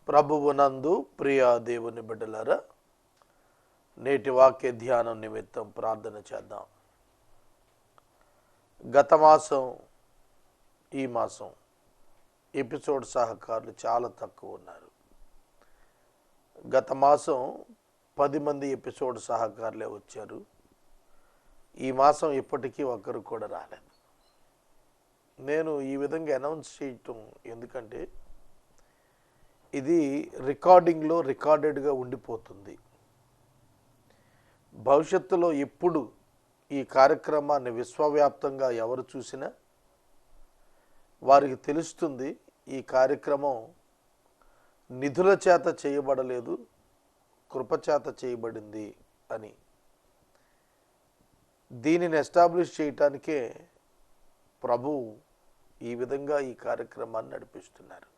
ప్రభువునందు ప్రియ దేవుని బిడ్డలారా, నేటి వాక్య ధ్యానం నిమిత్తం ప్రార్థన చేద్దాం. గత మాసం ఈ మాసం ఎపిసోడ్ సహకారులు చాలా తక్కువ ఉన్నారు. గత మాసం 10 మంది ఎపిసోడ్ సహకారులే వచ్చారు. ఈ మాసం ఇప్పటికీ ఒక్కరు కూడా రాలేదు. నేను ఈ విధంగా అనౌన్స్ చేయటం ఎందుకంటే ఇది రికార్డింగ్లో రికార్డెడ్గా ఉండిపోతుంది. భవిష్యత్తులో ఎప్పుడు ఈ కార్యక్రమాన్ని విశ్వవ్యాప్తంగా ఎవరు చూసినా వారికి తెలుస్తుంది ఈ కార్యక్రమం నిధుల చేత చేయబడలేదు, కృపచేత చేయబడింది అని. దీనిని ఎస్టాబ్లిష్ చేయటానికే ప్రభువు ఈ విధంగా ఈ కార్యక్రమాన్ని నడిపిస్తున్నారు.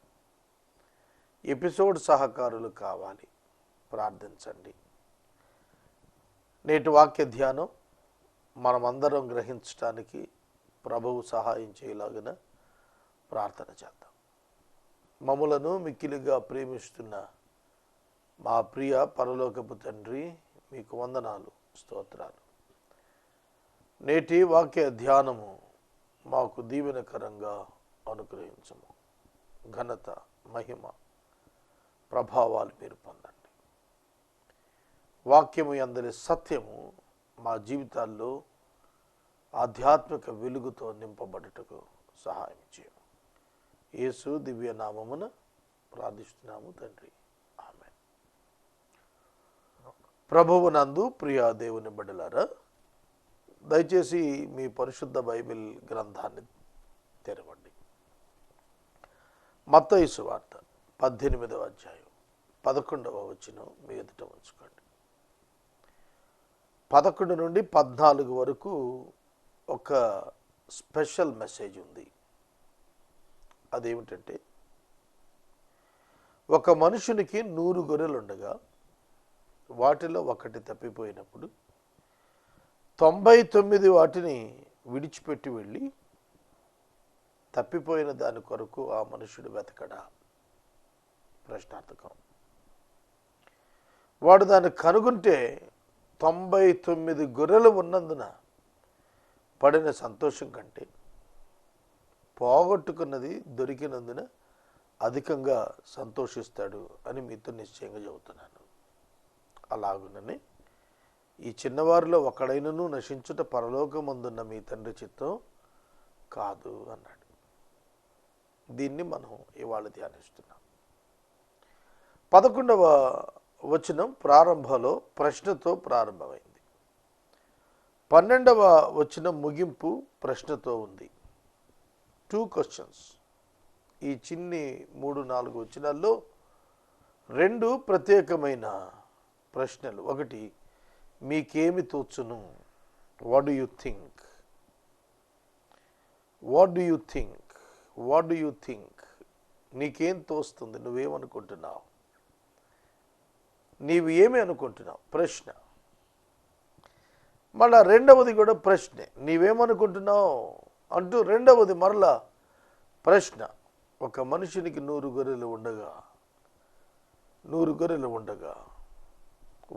ఎపిసోడ్ సహకారులు కావాలి, ప్రార్థించండి. నేటి వాక్య ధ్యానం మనమందరం గ్రహించడానికి ప్రభువు సహాయం చేయలాగిన ప్రార్థన చేద్దాం. మమ్ములను మిక్కిలిగా ప్రేమిస్తున్న మా ప్రియ పరలోకపు తండ్రి, మీకు వందనాలు, స్తోత్రాలు. నేటి వాక్య ధ్యానము మాకు దీవెనకరంగా అనుగ్రహించము. ఘనత, మహిమ, ప్రభావాలు మీరు పొందండి. వాక్యము యందలి సత్యము మా జీవితాల్లో ఆధ్యాత్మిక వెలుగుతో నింపబడుటకు సహాయం చేయము. యేసు దివ్య నామమున ప్రార్థిస్తున్నాము తండ్రి, ఆమేన్. ప్రభువునందు ప్రియ దేవుని బిడ్డలారా, దయచేసి మీ పరిశుద్ధ బైబిల్ గ్రంథాన్ని తెరవండి. మత్తయి సువార్త 18వ అధ్యాయం 11వ వచనం మీ ఎదుట ఉంచుకోండి. 11 నుండి 14 వరకు ఒక స్పెషల్ మెసేజ్ ఉంది. అదేమిటంటే, ఒక మనుషునికి 100 గొర్రెలు ఉండగా వాటిలో ఒకటి తప్పిపోయినప్పుడు 99 వాటిని విడిచిపెట్టి వెళ్ళి తప్పిపోయిన దాని కొరకు ఆ మనుషుడు వెతకడా? ప్రశ్నార్థకం. వాడు దాన్ని కనుగొంటే 99 గొర్రెలు ఉన్నందున పడిన సంతోషం కంటే పోగొట్టుకున్నది దొరికినందున అధికంగా సంతోషిస్తాడు అని మీతో నిశ్చయంగా చెబుతున్నాను. అలాగునని ఈ చిన్నవారిలో ఒకడైనను నశించుట పరలోకమందున్న మీ తండ్రి చిత్తం కాదు అన్నాడు. దీన్ని మనం ఇవాళ ధ్యానిస్తున్నాం. 11వ వచనం ప్రారంభంలో ప్రశ్నతో ప్రారంభమైంది. 12వ వచనం ముగింపు ప్రశ్నతో ఉంది. 2 క్వశ్చన్స్. ఈ చిన్ని 3-4 వచనాల్లో 2 ప్రత్యేకమైన ప్రశ్నలు. ఒకటి, మీకేమి తోచును? What do you think? What do you think? What do you think? నీకేం తోస్తుంది? నువ్వేమనుకుంటున్నావు? నీవు ఏమి అనుకుంటున్నావు? ప్రశ్న. మళ్ళా రెండవది కూడా ప్రశ్నే. నీవేమనుకుంటున్నావు అంటూ రెండవది మరలా ప్రశ్న. ఒక మనిషినికి 100 గొర్రెలు ఉండగా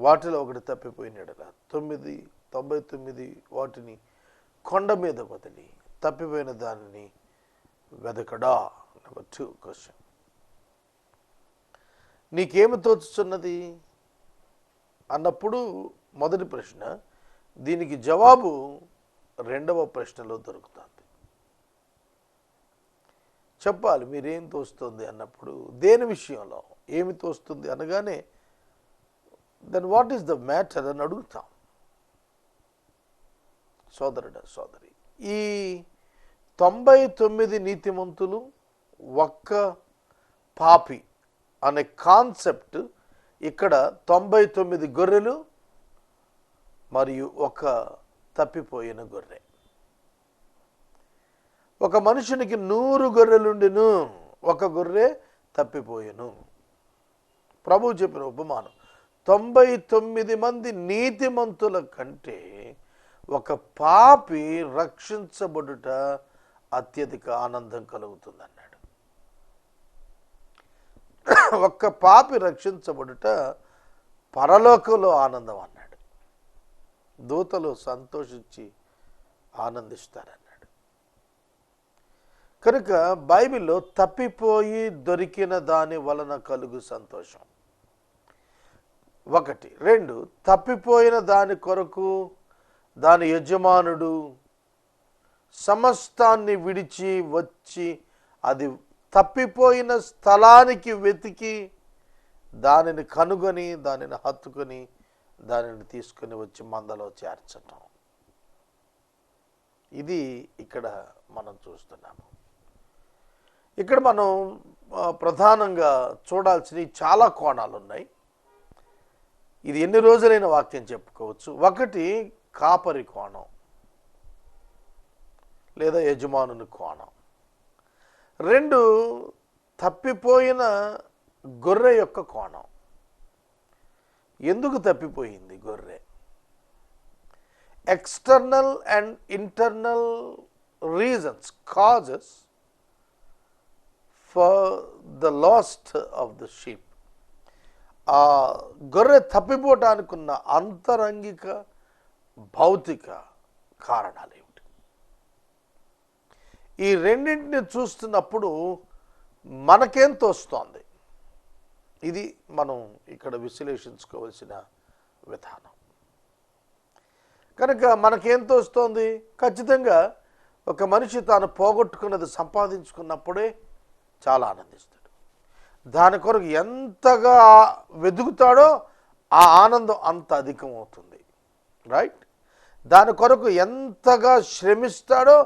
వాటిలో ఒకటి తప్పిపోయినాడలా 99 వాటిని కొండ మీద వదిలి తప్పిపోయిన దానిని వెదకడా? Number 2 question. నీకేమి తోచుతున్నది అన్నప్పుడు మొదటి ప్రశ్న. దీనికి జవాబు రెండవ ప్రశ్నలో దొరుకుతుంది. చెప్పాలి మీరేం తోస్తుంది అన్నప్పుడు. దేని విషయంలో ఏమి తోస్తుంది అనగానే then what is the matter అని అడుగుతాం. సోదరుడా, సోదరి, ఈ 99 నీతిమంతులు, ఒక్క పాపి అనే కాన్సెప్ట్ ఇక్కడ 99 గొర్రెలు మరియు ఒక తప్పిపోయిన గొర్రె. ఒక మనుషునికి 100 గొర్రెలుండెను, ఒక గొర్రె తప్పిపోయెను. ప్రభువు చెప్పిన ఉపమానం. 99 మంది నీతిమంతుల కంటే ఒక పాపి రక్షించబడుట అత్యధిక ఆనందం కలుగుతుంది అన్నాడు. ఒక్క పాపి రక్షించబడుట పరలోకంలో ఆనందం అన్నాడు. దూతలు సంతోషించి ఆనందిస్తారన్నాడు. కనుక బైబిల్లో తప్పిపోయి దొరికిన దాని వలన కలుగు సంతోషం ఒకటి. రెండు, తప్పిపోయిన దాని కొరకు దాని యజమానుడు సమస్తాన్ని విడిచి వచ్చి అది తప్పిపోయిన స్థలానికి వెతికి దానిని కనుగొని దానిని హత్తుకొని దానిని తీసుకొని వచ్చి మందలో చేర్చటం. ఇది ఇక్కడ మనం చూస్తున్నాము. ఇక్కడ మనం ప్రధానంగా చూడాల్సిన చాలా కోణాలు ఉన్నాయి. ఇది ఎన్ని రోజులైన వాక్యం చెప్పుకోవచ్చు. ఒకటి, కాపరి కోణం లేదా యజమానుని కోణం. రెండు, తప్పిపోయిన గొర్రె యొక్క కోణం. ఎందుకు తప్పిపోయింది గొర్రె? External and internal reasons, causes for the last of the sheep. ఆ గొర్రె తప్పిపోవటానికి ఉన్న అంతరంగిక భౌతిక కారణాలు ఏమిటి? ఈ రెండింటిని చూస్తున్నప్పుడు మనకేం తోస్తోంది? ఇది మనం ఇక్కడ విశ్లేషించుకోవాల్సిన విధానం. కనుక మనకేం తోస్తోంది? ఖచ్చితంగా ఒక మనిషి తాను పోగొట్టుకున్నది సంపాదించుకున్నప్పుడే చాలా ఆనందిస్తాడు. దాని కొరకు ఎంతగా వెతుకుతాడో ఆ ఆనందం అంత అధికమవుతుంది. రైట్? దాని కొరకు ఎంతగా శ్రమిస్తాడో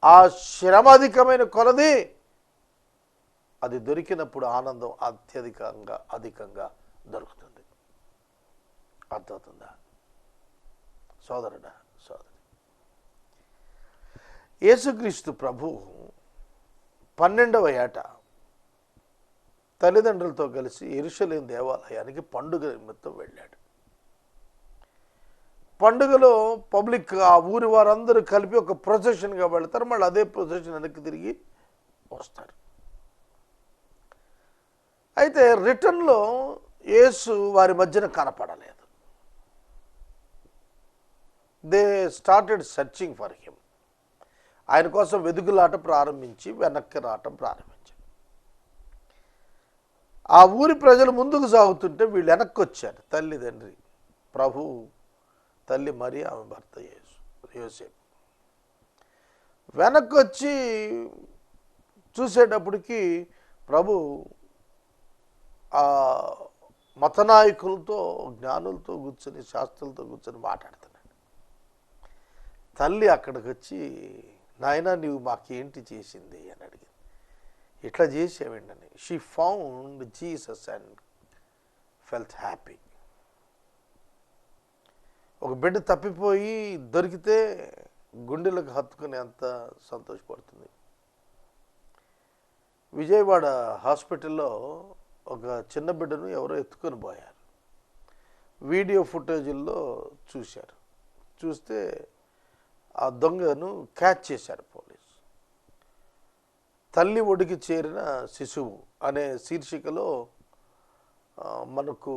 ఆ శ్రమ అధికమైన కొలది అది దొరికినప్పుడు ఆనందం అధికంగా దొరుకుతుంది. అర్థమవుతుందా సోదరుడా, సోదరి? యేసుక్రీస్తు ప్రభు 12వ ఏట తల్లిదండ్రులతో కలిసి యెరూషలేము దేవాలయానికి పండుగ నిమిత్తం వెళ్ళాడు. పండుగలో పబ్లిక్, ఆ ఊరి వారందరూ కలిపి ఒక ప్రొసెషన్గా వెళ్తారు. మళ్ళీ అదే ప్రొసెషన్ వెనక్కి తిరిగి వస్తారు. అయితే రిటర్న్లో యేసు వారి మధ్యన కనపడలేదు. They started searching for him. ఆయన కోసం వెదుగులాట ప్రారంభించి వెనక్కి రావటం ప్రారంభించారు. ఆ ఊరి ప్రజలు ముందుకు సాగుతుంటే వీళ్ళు వెనక్కి వచ్చారు. తల్లిదండ్రి, ప్రభు, తల్లి మరి, ఆమె భర్త యోసేపు వెనక్కి వచ్చి చూసేటప్పటికి ప్రభు ఆ మతనాయకులతో, జ్ఞానులతో కూర్చొని, శాస్త్రులతో కూర్చొని మాట్లాడుతున్నాడు. తల్లి అక్కడికి వచ్చి, నాయనా నీవు మాకేంటి చేసింది అని అడిగింది. ఇట్లా చేసేవండి అని. She found Jesus and felt happy. ఒక బిడ్డ తప్పిపోయి దొరికితే గుండెలకు హత్తుకుని అంత సంతోషపడుతుంది. విజయవాడ హాస్పిటల్లో ఒక చిన్న బిడ్డను ఎవరో ఎత్తుకొని పోయారు. వీడియో ఫుటేజీల్లో చూశారు. చూస్తే ఆ దొంగను క్యాచ్ చేశారు పోలీసు. తల్లి ఒడికి చేరిన శిశువు అనే శీర్షికలో మనకు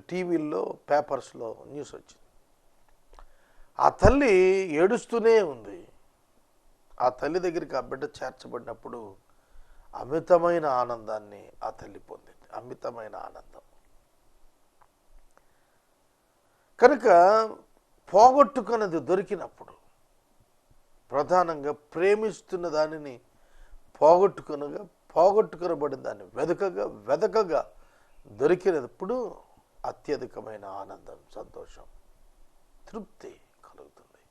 టీవీల్లో, పేపర్స్లో న్యూస్ వచ్చింది. ఆ తల్లి ఏడుస్తూనే ఉంది. ఆ తల్లి దగ్గరికి ఆ బిడ్డ చేర్చబడినప్పుడు అమితమైన ఆనందాన్ని ఆ తల్లి పొందింది. అమితమైన ఆనందం. కనుక పోగొట్టుకున్నది దొరికినప్పుడు, ప్రధానంగా ప్రేమిస్తున్న దానిని పోగొట్టుకునబడిన దాన్ని వెదకగా దొరికినప్పుడు అత్యధికమైన ఆనందం, సంతోషం, తృప్తి కలుగుతుంది.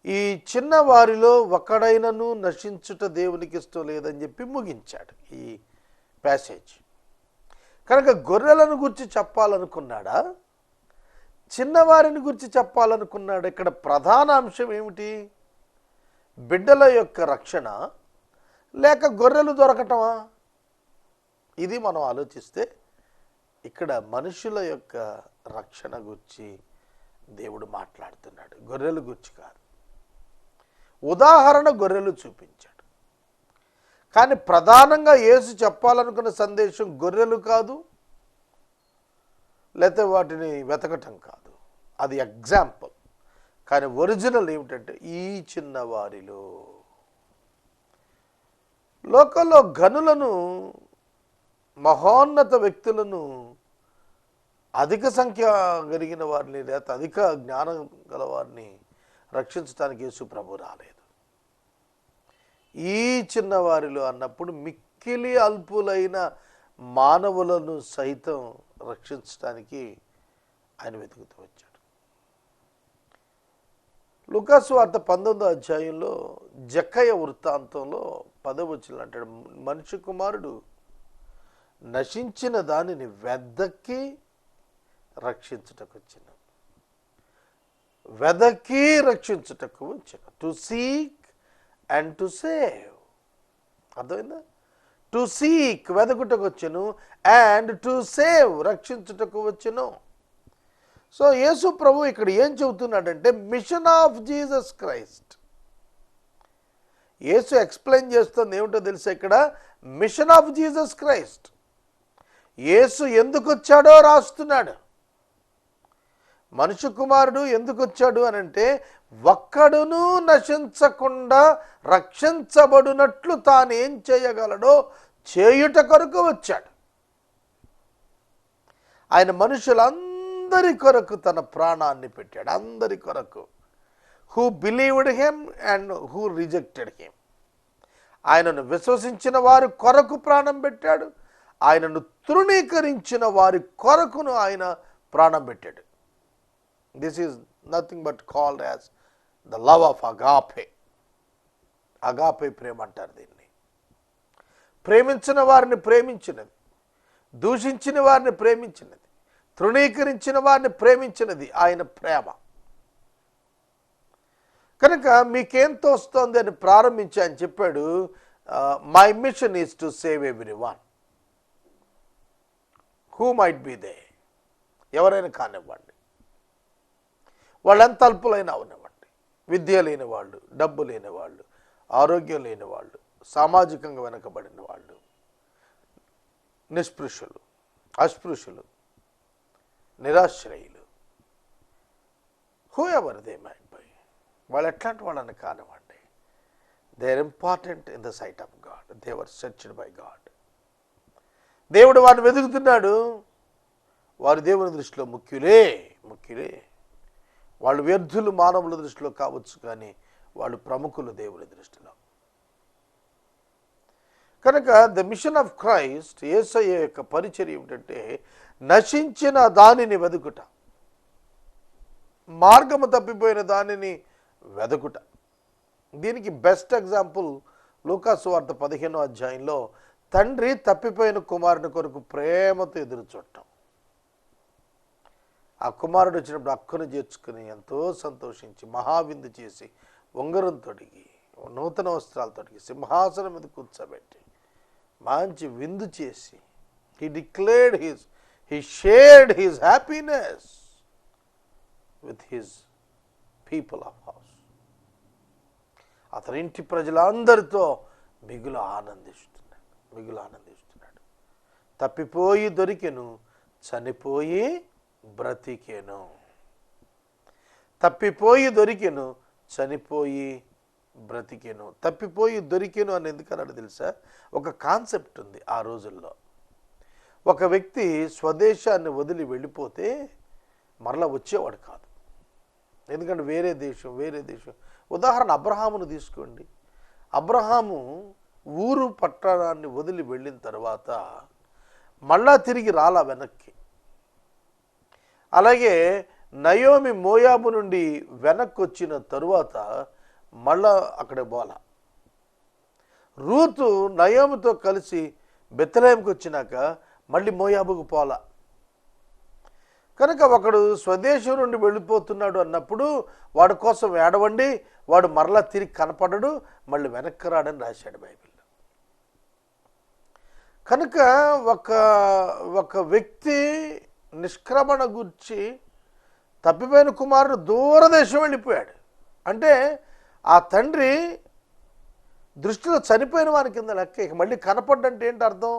ఈ చిన్న వారిలో ఒకడైనను నశించుట దేవునికి ఇష్టం లేదని చెప్పి ముగించాడు ఈ ప్యాసేజ్. కనుక గొర్రెలను గురించి చెప్పాలనుకున్నాడా, చిన్నవారిని గురించి చెప్పాలనుకున్నాడు? ఇక్కడ ప్రధాన అంశం ఏమిటి? బిడ్డల యొక్క రక్షణ లేక గొర్రెలు దొరకటమా? ఇది మనం ఆలోచిస్తే ఇక్కడ మనుషుల యొక్క రక్షణ గురించి దేవుడు మాట్లాడుతున్నాడు, గొర్రెల గురించి కాదు. ఉదాహరణ గొర్రెలు చూపించాడు. కానీ ప్రధానంగా యేసు చెప్పాలనుకున్న సందేశం గొర్రెలు కాదు, లేకపోతే వాటిని వెతకటం కాదు. అది ఎగ్జాంపుల్. కానీ ఒరిజినల్ ఏమిటంటే ఈ చిన్నవారిలో. లోకంలో ఘనులను, మహోన్నత వ్యక్తులను, అధిక సంఖ్య కలిగిన వారిని లేదా అధిక జ్ఞానం గల వారిని రక్షించడానికి యేసు ప్రభు రాలేదు. ఈ చిన్నవారిలో అన్నప్పుడు మిక్కిలి అల్పులైన మానవులను సైతం రక్షించడానికి ఆయన వెతుకుతూ వచ్చాడు. లూకాసు వార్త 19వ అధ్యాయంలో జక్కయ్య వృత్తాంతంలో 10వ వచనంలో అంటాడు, మనిషి కుమారుడు నశించిన దానిని వెదకి రక్షించుటకు వచ్చిన, వెదకి రక్షించుటకు వచ్చిన. To seek and to save. అర్థమైందా? టు సీక్ వెదకుటకు వచ్చెను, అండ్ టు సేవ్ రక్షించుటకు వచ్చెను. సో యేసు ప్రభు ఇక్కడ ఏం చెబుతున్నాడంటే mission of Jesus Christ. Yesu explain చేస్తుంది ఏమిటో తెలుసా? ఇక్కడ mission of Jesus Christ. Yesu ఎందుకు వచ్చాడో రాస్తున్నాడు. మనుష్య కుమారుడు ఎందుకు వచ్చాడు అని అంటే, ఒక్కడును నశించకుండా రక్షించబడినట్లు తాను ఏం చేయగలడో చేయుట కొరకు వచ్చాడు. ఆయన మనుషులందరి కొరకు తన ప్రాణాన్ని పెట్టాడు. అందరి కొరకు. Who believed him and who rejected him. ఆయనను విశ్వసించిన వారి కొరకు ప్రాణం పెట్టాడు. ఆయనను తృణీకరించిన వారి కొరకును ఆయన ప్రాణం పెట్టాడు. This is nothing but called as the love of agape. Agape ప్రేమ అంటారు దీన్ని. ప్రేమించిన వారిని ప్రేమించినది, దూషించిన వారిని ప్రేమించినది, తృణీకరించిన వారిని ప్రేమించినది ఆయన ప్రేమ. కనుక మీకేం తోస్తోంది అని ప్రారంభించి ఆయన చెప్పాడు, my mission is to save everyone who might be they. ఎవరైనా కానివ్వండి, వాళ్ళు ఎంత అల్పులైనా ఉన్నవ్వండి, విద్య లేని వాళ్ళు, డబ్బు లేని వాళ్ళు, ఆరోగ్యం లేని వాళ్ళు, సామాజికంగా వెనకబడిన వాళ్ళు, నిస్పృశులు, అస్పృశులు, నిరాశ్రయులు, whoever they might by, వాళ్ళు ఎట్లాంటి వాళ్ళని కానివ్వండి, they are important in the sight of God. They were searched by God. దేవుడు వారిని వెతుకుతున్నాడు. వారు దేవుని దృష్టిలో ముఖ్యులే. వాళ్ళు వ్యర్థులు మానవుల దృష్టిలో కావచ్చు, కానీ వాళ్ళు ప్రముఖులు దేవుని దృష్టిలో. కనుక ద మిషన్ ఆఫ్ క్రైస్ట్, యేసయ్య యొక్క పరిచర్య ఏమిటంటే నశించిన దానిని వెదుకుట, మార్గము తప్పిపోయిన దానిని వెదుకుట. దీనికి బెస్ట్ ఎగ్జాంపుల్ లూకాసు వార్త 15వ అధ్యాయంలో తండ్రి తప్పిపోయిన కుమారుని కొరకు ప్రేమతో ఎదురు చూడటం. ఆ కుమారుడు వచ్చినప్పుడు అక్కును చేర్చుకుని ఎంతో సంతోషించి మహావిందు చేసి ఉంగరం తొడిగి నూతన వస్త్రాలు తొడిగి సింహాసనం మీద కూర్చోబెట్టి మంచి విందు చేసి he shared his happiness with his people of house. అతని ఇంటి ప్రజలందరితో మిగులు ఆనందిస్తున్నాడు. తప్పిపోయి దొరికెను, చనిపోయి బ్రతికెను. తప్పిపోయి దొరికెను, చనిపోయి బ్రతికెను. తప్పిపోయి దొరికెను అని ఎందుకన్నాడు తెలుసా? ఒక కాన్సెప్ట్ ఉంది ఆ రోజుల్లో. ఒక వ్యక్తి స్వదేశాన్ని వదిలి వెళ్ళిపోతే మరలా వచ్చేవాడు కాదు. ఎందుకంటే వేరే దేశం. ఉదాహరణ అబ్రహామును తీసుకోండి. అబ్రహాము ఊరు పట్టణాన్ని వదిలి వెళ్ళిన తర్వాత మళ్ళా తిరిగి రాలా వెనక్కి. అలాగే నయోమి మోయాబు నుండి వెనక్కి వచ్చిన తరువాత మళ్ళా అక్కడే పోలా. రూతు నయోమితో కలిసి బెత్లెహేముకు వచ్చినాక మళ్ళీ మోయాబుకు పోలా. కనుక ఒకడు స్వదేశం నుండి వెళ్ళిపోతున్నాడు అన్నప్పుడు వాడి కోసం ఏడవండి, వాడు మరలా తిరిగి కనపడడు, మళ్ళీ వెనక్కి రాడని రాశాడు బైబిల్లో. కనుక ఒక వ్యక్తి నిష్క్రమణ గురించి తప్పిపోయిన కుమారుడు దూరదేశం వెళ్ళిపోయాడు. అంటే ఆ తండ్రి దృష్టిలో చనిపోయిన వారి కింద లెక్క. ఇక మళ్ళీ కనపడ్డంటే ఏంటి అర్థం?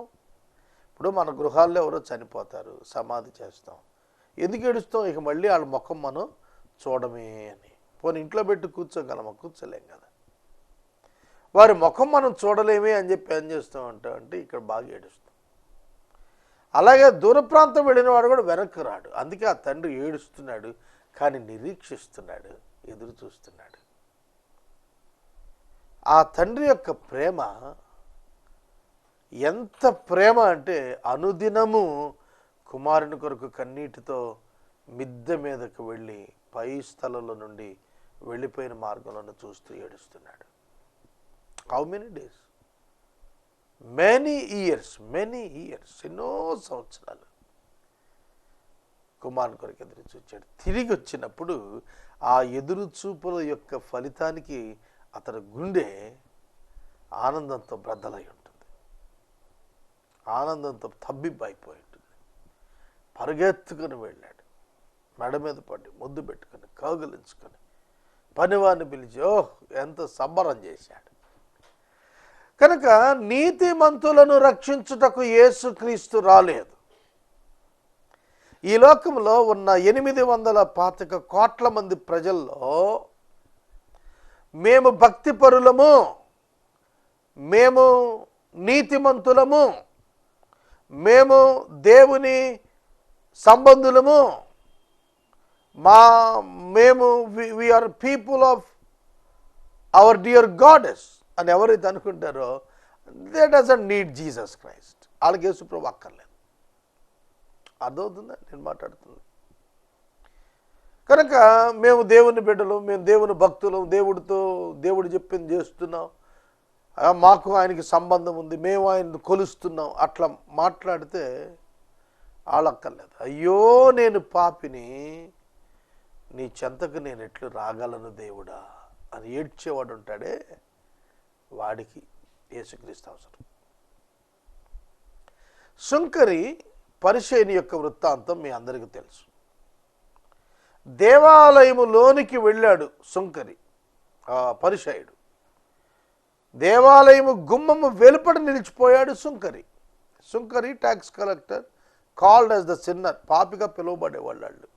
ఇప్పుడు మన గృహాల్లో ఎవరో చనిపోతారు, సమాధి చేస్తాం, ఎందుకు ఏడుస్తాం? ఇక మళ్ళీ వాళ్ళ ముఖం మనం చూడమే అని. పోనీ ఇంట్లో పెట్టి కూర్చోగలమా? కూర్చోలేం కదా. వారి ముఖం మనం చూడలేమే అని చెప్పి ఏం చేస్తాం అంటే ఇక్కడ బాగా ఏడుస్తాం. అలాగే దూర ప్రాంతం వెళ్ళిన వాడు కూడా వెనక్కి రాడు. అందుకే ఆ తండ్రి ఏడుస్తున్నాడు, కానీ నిరీక్షిస్తున్నాడు, ఎదురు చూస్తున్నాడు. ఆ తండ్రి యొక్క ప్రేమ ఎంత ప్రేమ అంటే అనుదినము కుమారుని కొరకు కన్నీటితో మిద్దె మీదకు వెళ్ళి పై స్థలంలో నుండి వెళ్ళిపోయిన మార్గంలో చూస్తూ ఏడుస్తున్నాడు. How many days? Many years, ఎన్నో సంవత్సరాలు కుమారుని కొరకు ఎదురు చూచాడు. తిరిగి వచ్చినప్పుడు ఆ ఎదురు చూపుల యొక్క ఫలితానికి అతని గుండె ఆనందంతో బ్రద్దలై ఉంటుంది, ఆనందంతో తబ్బిబ్బైపోయి ఉంటుంది. పరుగెత్తుకుని వెళ్ళాడు, మెడ మీద పడి ముద్దు పెట్టుకొని కౌగిలించుకొని పనివాడిని పిలిచి ఎంత సంబరం చేశాడు. కనుక నీతిమంతులను రక్షించుటకు యేసుక్రీస్తు రాలేదు. ఈ లోకంలో ఉన్న 825 కోట్ల మంది ప్రజల్లో మేము భక్తిపరులము, మేము నీతిమంతులము, మేము దేవుని సంబంధులము, మేము we are people of our dear goddess అని ఎవరైతే అనుకుంటారో they doesn't need Jesus Christ. వాళ్ళకి యేసుప్రభు అక్కర్లేదు. అర్థమవుతుందా నేను మాట్లాడుతుంది? కనుక మేము దేవుని బిడ్డలు, మేము దేవుని భక్తులు, దేవుడు చెప్పింది చేస్తున్నాం, మాకు ఆయనకి సంబంధం ఉంది, మేము ఆయన కొలుస్తున్నాం, అట్లా మాట్లాడితే వాళ్ళక్కర్లేదు. అయ్యో నేను పాపిని, నీ చెంతకు నేను ఎట్లు రాగలను దేవుడా అని ఏడ్చేవాడు ఉంటాడే, వాడికి యేసుక్రీస్తు అవసరం. సుంకరి పరిసయ్యుని యొక్క వృత్తాంతం మీ అందరికీ తెలుసు. దేవాలయములోనికి వెళ్ళాడు సుంకరి, పరిసయ్యుడు. దేవాలయము గుమ్మము వెలుపట నిలిచిపోయాడు సుంకరి. సుంకరి tax collector, called as the sinner, పాపిగా పిలువబడేవాళ్ళు.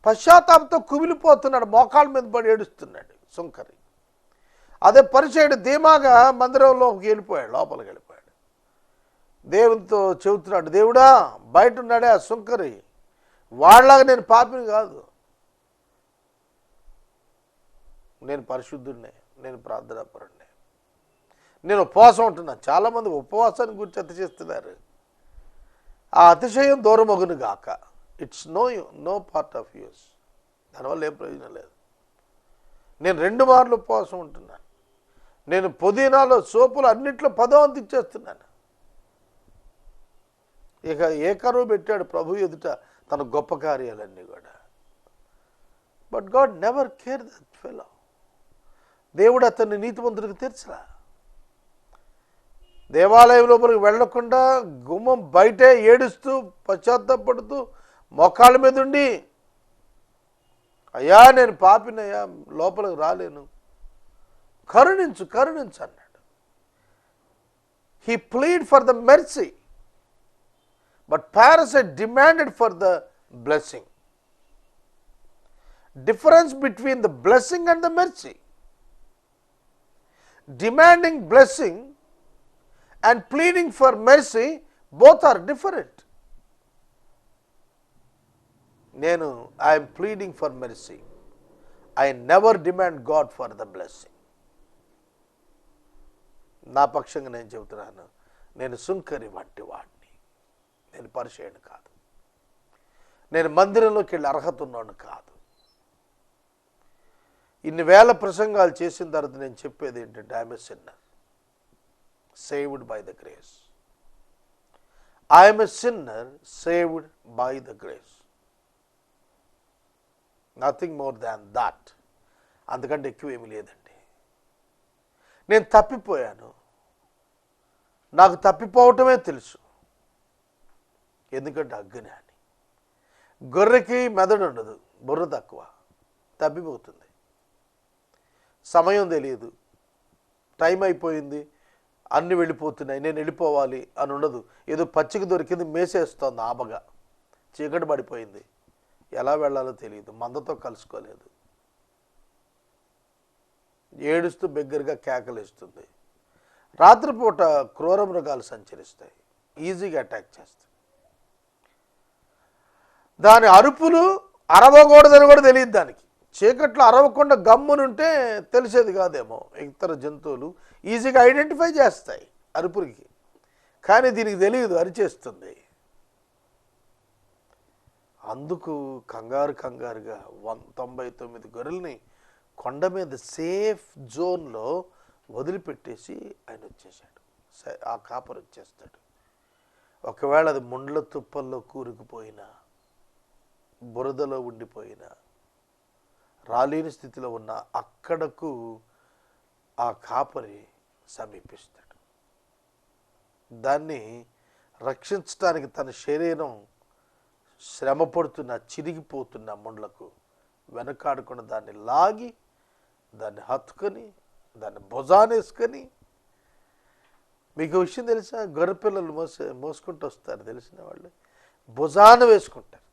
పశ్చాత్తాపంతో కుమిలిపోతున్నాడు, మోకాళ్ళ మీద పడి ఏడుస్తున్నాడు సుంకరి. అదే పరిసయ్యుడు ధీమాగా మందిరంలోకి వెళ్ళిపోయాడు, లోపలికి వెళ్ళిపోయాడు. దేవునితో చెబుతున్నాడు, దేవుడా బయట ఉన్నాడే ఆ సుంకరి, వాళ్ళలాగా నేను పాపిని కాదు, నేను పరిశుద్ధుడినే, నేను ప్రార్థనాపరుడినే, నేను ఉపవాసం ఉంటున్నాను. చాలామంది ఉపవాసాన్ని గురించి అతిశయిస్తున్నారు. ఆ అతిశయం దూరమగును గాక. It's no part of use. దానివల్ల ఏం ప్రయోజనం లేదు. నేను 2 మార్లు ఉపవాసం ఉంటున్నాను, నేను పుదీనాలో సోపులు అన్నింటిలో 10వ వంతు ఇచ్చేస్తున్నాను. ఇక ఏ కరువు పెట్టాడు ప్రభు ఎదుట తన గొప్ప కార్యాలన్నీ కూడా. But God never care that fellow. దేవుడు అతన్ని నీతిమంతుడికి తీర్చరా. దేవాలయం లోపలికి వెళ్లకుండా గుమ్మం బయటే ఏడుస్తూ పశ్చాత్తాపడుతూ మోకాళ్ళ మీద ఉండి, అయ్యా నేను పాపినయ్యా, లోపలికి రాలేను, కరుణించు అన్నాడు. He plead for the mercy, but parasite demanded for the blessing. Difference between the blessing and the mercy. Demanding blessing and pleading for mercy, both are different. I am pleading for mercy. I never demand God for the blessing. నా పక్షంగా నేను చెబుతున్నాను, నేను సుంకరి వంటి వాడిని, నేను పరిచయుని కాదు, నేను మందిరంలోకి వెళ్ళి అర్హత ఉన్నవాడిని కాదు. ఇన్ని వేల ప్రసంగాలు చేసిన తర్వాత నేను చెప్పేది ఏంటంటే, I'm a sinner saved by the grace. I'm a sinner saved by the grace. Nothing more than that. అందుకంటే ఎక్కువ ఏమీ లేదండి. నేను తప్పిపోయాను, నాకు తప్పిపోవటమే తెలుసు. ఎందుకంటే అజ్ఞాని. గొర్రెకి మెదడు ఉండదు, బుర్ర తక్కువ, తప్పిపోతుంది. సమయం తెలియదు, టైం అయిపోయింది, అన్నీ వెళ్ళిపోతున్నాయి, నేను వెళ్ళిపోవాలి అని ఉండదు. ఏదో పచ్చిక దొరికింది, మేసేస్తోంది ఆబగా, చీకటి పడిపోయింది, ఎలా వెళ్ళాలో తెలియదు, మందతో కలుసుకోలేదు, ఏడుస్తూ బిగ్గరగా కేకలేస్తుంది. రాత్రిపూట క్రూర మృగాలు సంచరిస్తాయి, ఈజీగా అటాక్ చేస్తాయి. దాని అరుపులు అరవకూడదని కూడా తెలియదు దానికి. చీకట్లో అరవకుండా గమ్మునుంటే తెలిసేది కాదేమో. ఇతర జంతువులు ఈజీగా ఐడెంటిఫై చేస్తాయి అరుపులకి, కానీ దీనికి తెలియదు, అరిచేస్తుంది. అందుకు కంగారుగా 99 గొర్రెల్ని కొండ మీద సేఫ్ జోన్లో వదిలిపెట్టేసి ఆయన వచ్చేసాడు. ఆ కాపరి వచ్చేస్తాడు. ఒకవేళ అది ముండ్ల తుప్పల్లో కూరుకుపోయినా, బురదలో ఉండిపోయినా, రాలేని స్థితిలో ఉన్న అక్కడకు ఆ కాపరి సమీపిస్తాడు. దాన్ని రక్షించడానికి తన శరీరం శ్రమ పడుతున్న, చిరిగిపోతున్న ముండ్లకు వెనకాడకుండా దాన్ని లాగి, దాన్ని హత్తుకొని, దాన్ని భుజానేసుకొని. మీకు విషయం తెలుసా, గొర్రెపిల్లలు మోసుకుంటూ వస్తారు తెలిసిన వాళ్ళు, భుజాన వేసుకుంటారు.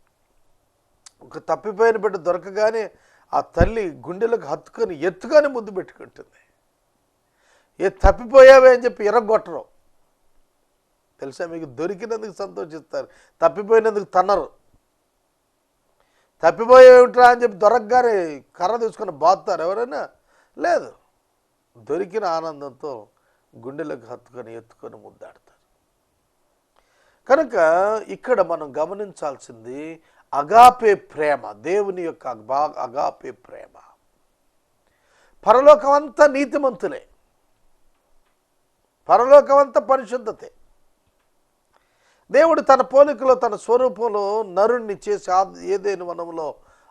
ఒక తప్పిపోయిన బిడ్డ దొరకగానే ఆ తల్లి గుండెలకు హత్తుకొని ఎత్తుకొని ముద్దు పెట్టుకుంటుంది. తప్పిపోయావే అని చెప్పి ఎరగొట్టరు తెలుసా మీకు. దొరికినందుకు సంతోషిస్తారు, తప్పిపోయినందుకు తన్నరు. తప్పిపోయేమిట్రా అని చెప్పి దొరకగానే కర్ర తీసుకొని బాదుతారు ఎవరైనా? లేదు, దొరికిన ఆనందంతో గుండెలకు హత్తుకొని ఎత్తుకొని ముద్దాడతారు. కనుక ఇక్కడ మనం గమనించాల్సింది అగాపే ప్రేమ, దేవుని యొక్క అగాపే ప్రేమ. పరలోకమంతా నీతిమంతులే, పరలోకమంతా పరిశుద్ధతే. దేవుడు తన పోలికలో తన స్వరూపంలో నరుణ్ణి చేసి ఏదైనా వనంలో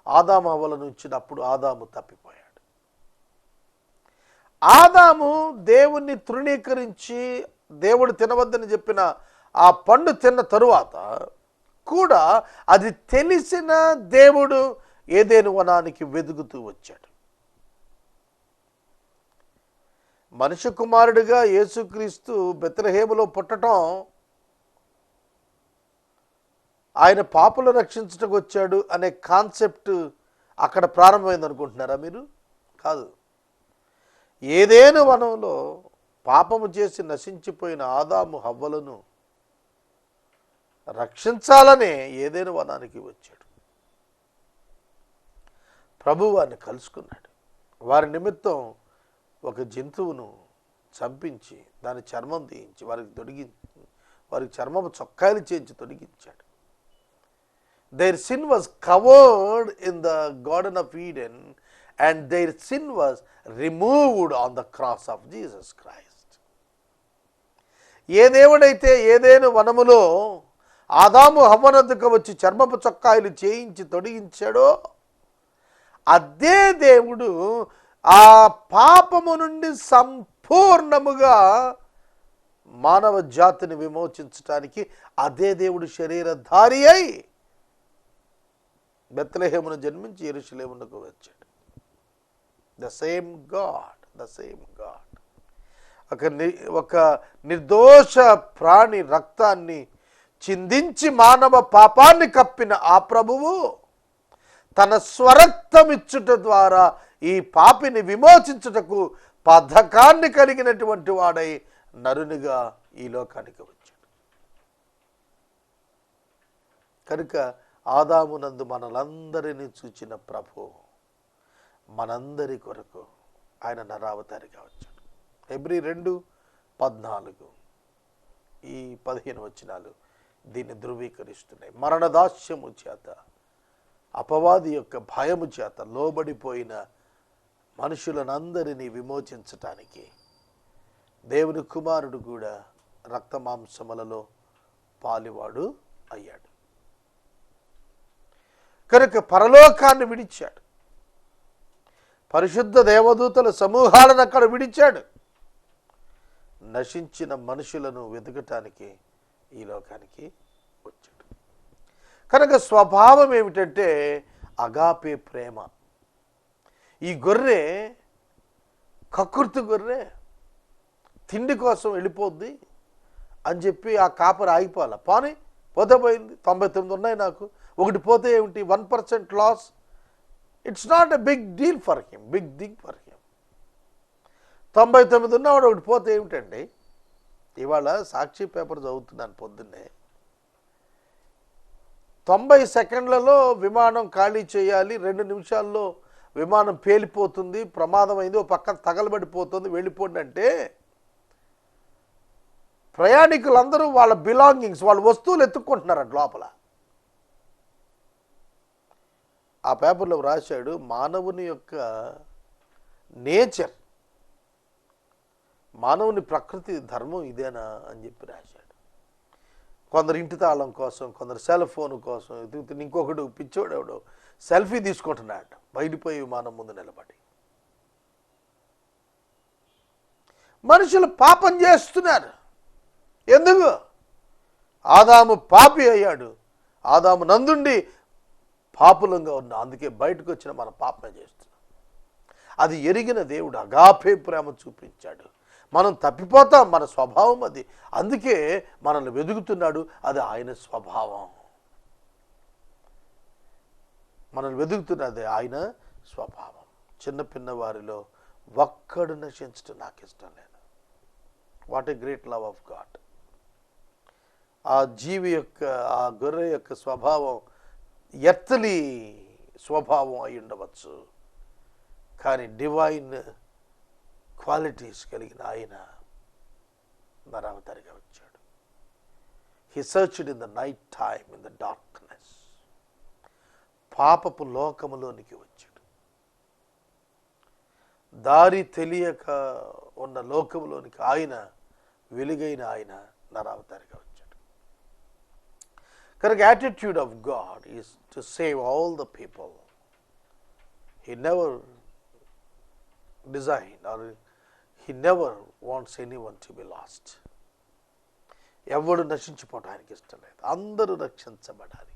ఆదాము హవ్వలను ఉంచినప్పుడు ఆదాము తప్పిపోయాడు. ఆదాము దేవుణ్ణి తృణీకరించి దేవుడు తినవద్దని చెప్పిన ఆ పండు తిన్న తరువాత కూడా అది తెలిసిన దేవుడు ఏదైనా వనానికి వెతుకుతూ వచ్చాడు. మనుష్య కుమారుడిగా యేసుక్రీస్తు బెత్లెహేములో పుట్టడం ఆయన పాపులు రక్షించటకు వచ్చాడు అనే కాన్సెప్ట్ అక్కడ ప్రారంభమైంది అనుకుంటున్నారా మీరు? కాదు. ఏదేను వనంలో పాపము చేసి నశించిపోయిన ఆదాము హవ్వలను రక్షించాలనే ఏదేను వనానికి వచ్చాడు. ప్రభు వారిని కలుసుకున్నాడు. వారి నిమిత్తం ఒక జంతువును చంపించి దాని చర్మం తీయించి వారికి చర్మము చొక్కాయలు చేయించి తొడిగించాడు. Their sin was covered in the Garden of Eden and their sin was removed on the cross of Jesus Christ. ఏ దేవుడైతే ఏదేను వనములో ఆదాము హవ్వనొద్దకు వచ్చి చర్మపు చొక్కాయలు చేయించి తొడిగించాడో అదే దేవుడు ఆ పాపము నుండి సంపూర్ణముగా మానవ జాతిని విమోచించడానికి అదే దేవుడు శరీరధారి అయి బెత్లెహేమును జన్మించి యెరూషలేమునకు వచ్చాడు. The same God. ఒక నిర్దోష ప్రాణి రక్తాన్ని చిందించి మానవ పాపాన్ని కప్పిన ఆ ప్రభువు తన స్వరక్తమిచ్చుట ద్వారా ఈ పాపిని విమోచించుటకు పథకాన్ని కలిగినటువంటి వాడై నరునిగా ఈ లోకానికి వచ్చాడు. కనుక ఆదామునందు మనలందరినీ చూచిన ప్రభు మనందరి కొరకు ఆయన నరావతారిగా వచ్చాడు. హెబ్రీ 2:14 ఈ 15 వచనాలు దీన్ని ధృవీకరిస్తున్నాయి. మరణదాస్యము చేత అపవాది యొక్క భయము చేత లోబడిపోయిన మనుషులనందరినీ విమోచించటానికి దేవుని కుమారుడు కూడా రక్తమాంసములలో పాలివాడు అయ్యాడు. కనుక పరలోకాన్ని విడిచాడు, పరిశుద్ధ దేవదూతల సమూహాలను అక్కడ విడిచాడు, నశించిన మనుషులను వెతకటానికి ఈ లోకానికి వచ్చాడు. కనుక స్వభావం ఏమిటంటే అగాపే ప్రేమ. ఈ గొర్రె కక్కుర్తి గొర్రె, తిండి కోసం వెళ్ళిపోద్ది అని చెప్పి ఆ కాపరి ఆగిపోవాలి. పోనీ పోతే పోయింది, 99 ఉన్నాయి నాకు, ఒకటి పోతే ఏమిటి, 1% loss. It's not a big deal for him, big thing for him. 99 ఉన్నవాడు ఒకటి పోతే ఏమిటండి. ఇవాళ సాక్షి పేపర్ చదువుతున్నాను పొద్దున్నే, 90 సెకండ్లలో విమానం ఖాళీ చేయాలి, 2 నిమిషాల్లో విమానం పేలిపోతుంది, ప్రమాదమైంది, ఓ పక్కన తగలబడిపోతుంది, వెళ్ళిపోండి అంటే ప్రయాణికులందరూ వాళ్ళ బిలాంగింగ్స్, వాళ్ళ వస్తువులు ఎత్తుక్కుంటున్నారంట లోపల. ఆ పేపర్లో రాశాడు, మానవుని యొక్క నేచర్, మానవుని ప్రకృతి ధర్మం ఇదేనా అని చెప్పి రాశాడు. కొందరు ఇంటి తాళం కోసం, కొందరు సెల్ ఫోన్ కోసం ఎదుగుతుంది, ఇంకొకడు పిచ్చోడు ఎవడో సెల్ఫీ తీసుకుంటున్నాడు బయటిపోయి విమానం ముందు నిలబడి. మనుషులు పాపం చేస్తున్నారు. ఎందుకు? ఆదాము పాపి అయ్యాడు, ఆదాము నందుండి పాపులంగా ఉన్నా, అందుకే బయటకు వచ్చిన మన పాపమే చేస్తున్నాం. అది ఎరిగిన దేవుడు అగాపే ప్రేమ చూపించాడు. మనం తప్పిపోతాం, మన స్వభావం అది, అందుకే మనల్ని వెతుకుతున్నాడు, అది ఆయన స్వభావం. మనల్ని వెతుకుతున్నది ఆయన స్వభావం. చిన్న పిన్న వారిలో ఒక్కడు నశించడం నాకు ఇష్టం లేదు. What a great love of God. ఆ జీవి యొక్క, ఆ గొర్రె యొక్క స్వభావం ఎర్తలీ స్వభావం అయి ఉండవచ్చు, కానీ డివైన్ క్వాలిటీస్ కలిగిన ఆయన నరావతారిగా వచ్చాడు. He searched in the night time, in the darkness. పాపపు లోకములోనికి వచ్చాడు. దారి తెలియక ఉన్న లోకములోనికి ఆయన, వెలుగైన ఆయన నరావతారిగా వచ్చాడు. కనుక attitude of God is to save all the people. He never design or he never wants anyone to be last. ఎవడు నశించిపోవడానికి ఇష్టం లేదు, అందరూ రక్షించబడాలి.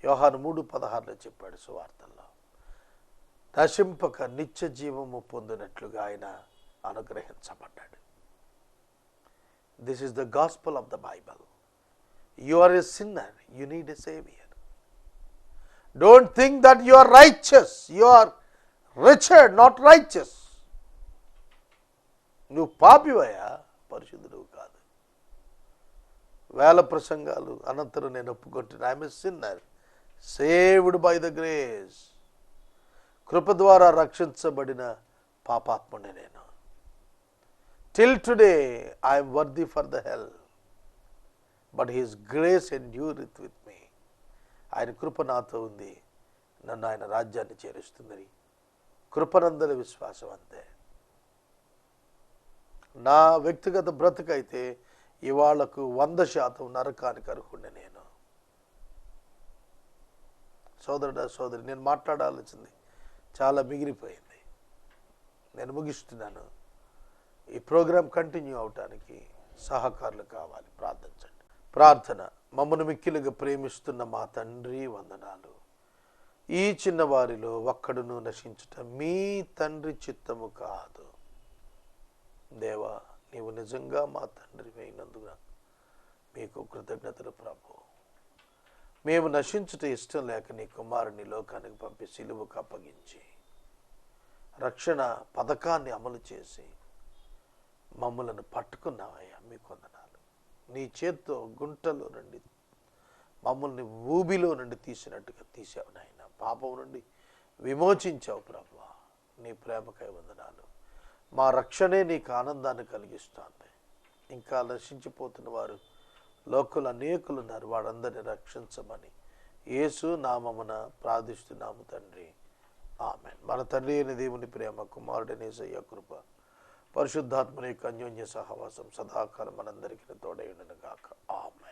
యోహాను 3:16 చెప్పాడు సువార్తల్లో, నశింపక నిత్య జీవము పొందినట్లుగా ఆయన అనుగ్రహించబడ్డాడు. This is the gospel of the Bible. You are a sinner, you need a savior. Don't think that you are righteous, you are wretched, not righteous. నువ్వు పాపివయ్యా, పరిశుద్ధుడు కాదు. వేల ప్రసంగాలు అనంతరం నేను ఒప్పుకుంటున్నా, I'm a sinner saved by the grace. కృప ద్వారా రక్షించబడిన పాపాత్ముడే నేను. Till today I'm worthy for the hell, but his grace endureth with me. ఆయన కృప నాతో ఉంది, నన్ను ఆయన రాజ్యాన్ని చేరుస్తుందని కృపనందల విశ్వాసం అంతే. నా వ్యక్తిగత బ్రతుకైతే ఇవాళకు 100% నరకానికి అర్హుడిని నేను. సోదరుడా సోదరి, నేను మాట్లాడాల్సింది చాలా మిగిలిపోయింది, నేను ముగిస్తున్నాను. ఈ ప్రోగ్రాం కంటిన్యూ అవటానికి సహకారులు కావాలి, ప్రార్థించండి. ప్రార్థన. మమ్మను మిక్కిలుగా ప్రేమిస్తున్న మా తండ్రి, వందనాలు. ఈ చిన్నవారిలో ఒక్కడును నశించుట మీ తండ్రి చిత్తము కాదు. దేవా, నీవు నిజంగా మా తండ్రి అయినందున మీకు కృతజ్ఞతలు ప్రభు. మేము నశించుట ఇష్టం లేక నీ కుమారుని లోకానికి పంపి సిలువకు అప్పగించి రక్షణ పథకాన్ని అమలు చేసి మమ్మలను పట్టుకున్నావయ్యా, మీకు వందనాలు. నీ చేత్తో గుంటలో నుండి మమ్మల్ని ఊబిలో నుండి తీసినట్టుగా తీసావు నాయన. పాపం నుండి విమోచించావు ప్రభువా. నీ ప్రేమకై వందనాలు. మా రక్షణే నీకు ఆనందాన్ని కలిగిస్తుంది. ఇంకా నశించిపోతున్న వారు లోకులు అనేకులు ఉన్నారు, వారందరినీ రక్షించమని యేసు నామమున ప్రార్థిస్తున్నాము తండ్రి, ఆమేన్. మన తండ్రి అయిన దేవుని ప్రేమ, కుమారుడైన యేసయ్య కృప, పరిశుద్ధాత్మని యొక్క అన్యోన్య సహవాసం సదాకాలం మనందరికీ తోడై ఉండును గాక. ఆమేన్.